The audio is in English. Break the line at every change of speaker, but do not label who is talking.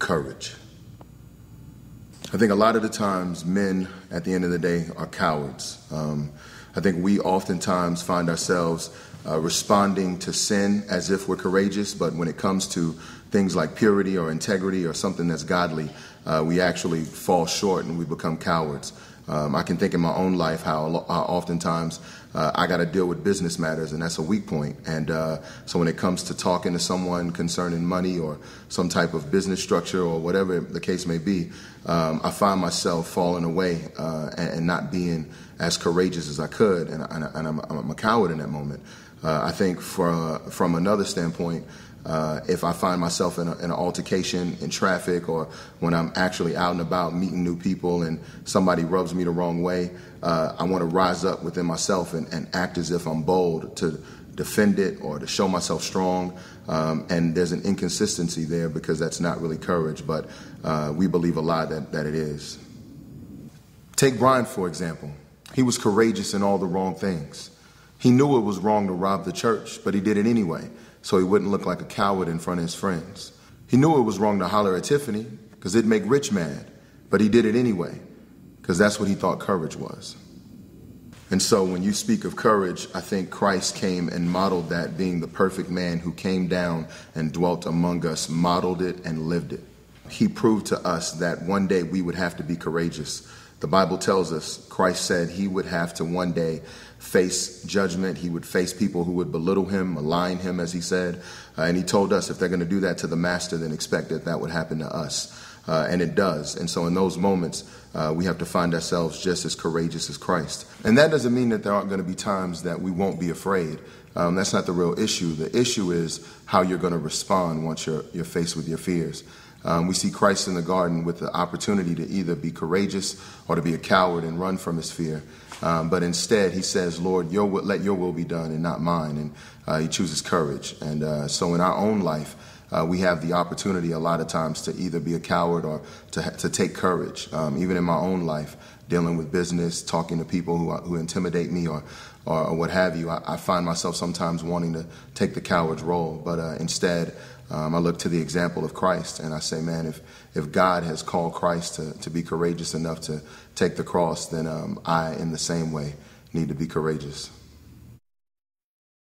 courage. I think a lot of the times men, at the end of the day, are cowards. I think we oftentimes find ourselves responding to sin as if we're courageous, but when it comes to things like purity or integrity or something that's godly, we actually fall short and we become cowards. I can think in my own life how oftentimes I got to deal with business matters, and that's a weak point. And so when it comes to talking to someone concerning money or some type of business structure or whatever the case may be, I find myself falling away and not being as courageous as I could, and I'm a coward in that moment. I think from another standpoint, if I find myself in an altercation in traffic or when I'm actually out and about meeting new people and somebody rubs me the wrong way, I want to rise up within myself and act as if I'm bold to defend it or to show myself strong. And there's an inconsistency there because that's not really courage, but we believe a lie that it is. Take Brian, for example. He was courageous in all the wrong things. He knew it was wrong to rob the church, but he did it anyway, so he wouldn't look like a coward in front of his friends. He knew it was wrong to holler at Tiffany because it'd make Rich mad, but he did it anyway because that's what he thought courage was. And so when you speak of courage, I think Christ came and modeled that, being the perfect man who came down and dwelt among us, modeled it and lived it. He proved to us that one day we would have to be courageous. The Bible tells us, Christ said he would have to one day face judgment. He would face people who would belittle him, malign him, as he said. And he told us if they're going to do that to the master, then expect that would happen to us. And it does. And so in those moments, we have to find ourselves just as courageous as Christ. And that doesn't mean that there aren't going to be times that we won't be afraid. That's not the real issue. The issue is how you're going to respond once you're faced with your fears. We see Christ in the garden with the opportunity to either be courageous or to be a coward and run from his fear. But instead, he says, Lord, let your will be done and not mine. And he chooses courage. And so in our own life, we have the opportunity a lot of times to either be a coward or to take courage. Even in my own life, dealing with business, talking to people who intimidate me or what have you, I find myself sometimes wanting to take the coward's role. But instead, I look to the example of Christ and I say, man, if God has called Christ to be courageous enough to take the cross, then I, in the same way, need to be courageous.